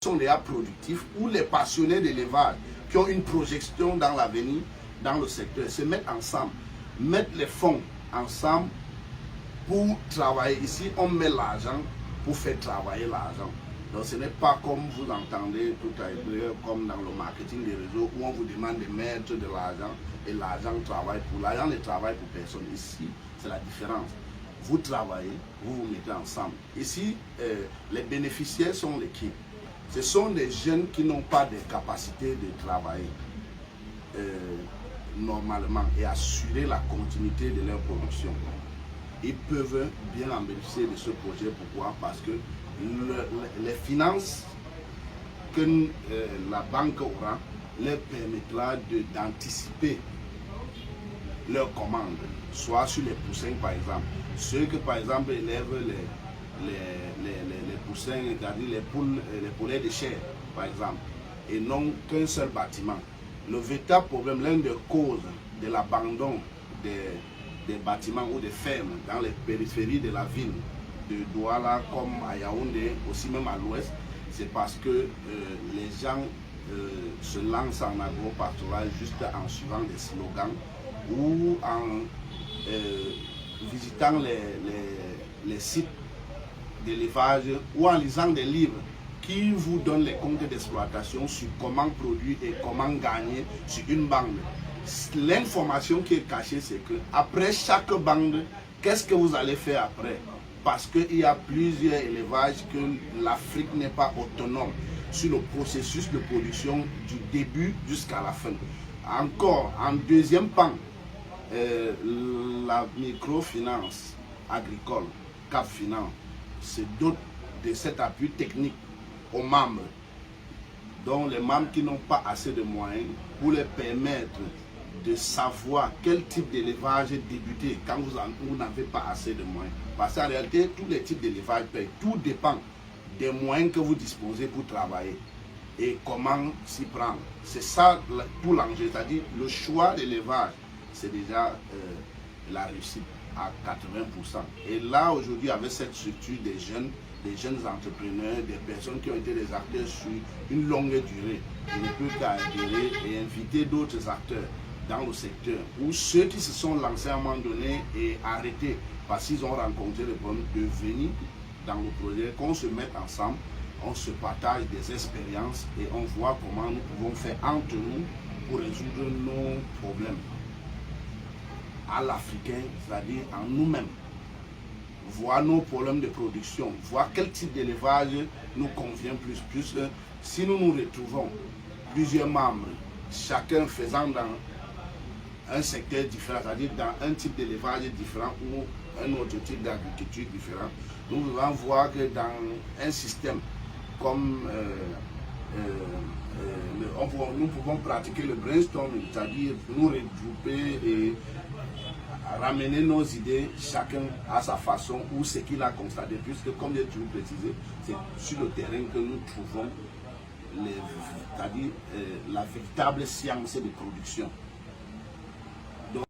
sont déjà productifs ou les passionnés d'élevage qui ont une projection dans l'avenir, dans le secteur, se mettent ensemble, mettent les fonds ensemble pour travailler. Ici, on met l'argent pour faire travailler l'argent. Donc ce n'est pas comme vous entendez tout à l'heure, comme dans le marketing des réseaux, où on vous demande de mettre de l'argent et l'argent travaille pour l'argent, ne travaille pour personne. Ici, c'est la différence. Vous travaillez, vous vous mettez ensemble. Ici, les bénéficiaires sont l'équipe. Ce sont des jeunes qui n'ont pas de capacité de travailler normalement et assurer la continuité de leur production. Ils peuvent bien en bénéficier de ce projet. Pourquoi? Parce que les finances que la banque aura leur permettra d'anticiper leurs commandes, soit sur les poussins par exemple. Ceux que par exemple élèvent les poussins, c'est-à-dire les poulets de chair par exemple, et non qu'un seul bâtiment. Le véritable problème, l'une des causes de l'abandon des bâtiments ou des fermes dans les périphéries de la ville de Douala comme à Yaoundé, aussi même à l'ouest, c'est parce que les gens se lancent en agro-pastorage juste en suivant des slogans ou en visitant les sites d'élevage ou en lisant des livres qui vous donnent les comptes d'exploitation sur comment produire et comment gagner sur une bande. L'information qui est cachée, c'est que après chaque bande, qu'est-ce que vous allez faire après? Parce qu'il y a plusieurs élevages que l'Afrique n'est pas autonome sur le processus de production du début jusqu'à la fin. Encore, en deuxième pan, la microfinance agricole, Cap Finance, se dote de cet appui technique aux membres, dont les membres qui n'ont pas assez de moyens pour les permettre de savoir quel type d'élevage débuter quand vous n'avez pas assez de moyens. Parce qu'en réalité, tous les types d'élevage payent. Tout dépend des moyens que vous disposez pour travailler et comment s'y prendre. C'est ça tout l'enjeu, c'est-à-dire le choix d'élevage, c'est déjà la réussite à 80%. Et là, aujourd'hui, avec cette structure des jeunes entrepreneurs, des personnes qui ont été des acteurs sur une longue durée, je ne peux qu'adhérer et inviter d'autres acteurs dans le secteur, ou ceux qui se sont lancés à un moment donné et arrêtés parce qu'ils ont rencontré le problème, de venir dans le projet, qu'on se mette ensemble, on se partage des expériences et on voit comment nous pouvons faire entre nous pour résoudre nos problèmes à l'Africain, c'est-à-dire en nous-mêmes. Voir nos problèmes de production, voir quel type d'élevage nous convient plus. Si nous nous retrouvons plusieurs membres, chacun faisant dans un secteur différent, c'est-à-dire dans un type d'élevage différent ou un autre type d'agriculture différent, nous allons voir que dans un système comme nous pouvons pratiquer le brainstorming, c'est-à-dire nous regrouper et ramener nos idées, chacun à sa façon ou ce qu'il a constaté, puisque comme j'ai toujours précisé, c'est sur le terrain que nous trouvons c'est-à-dire la véritable science de production.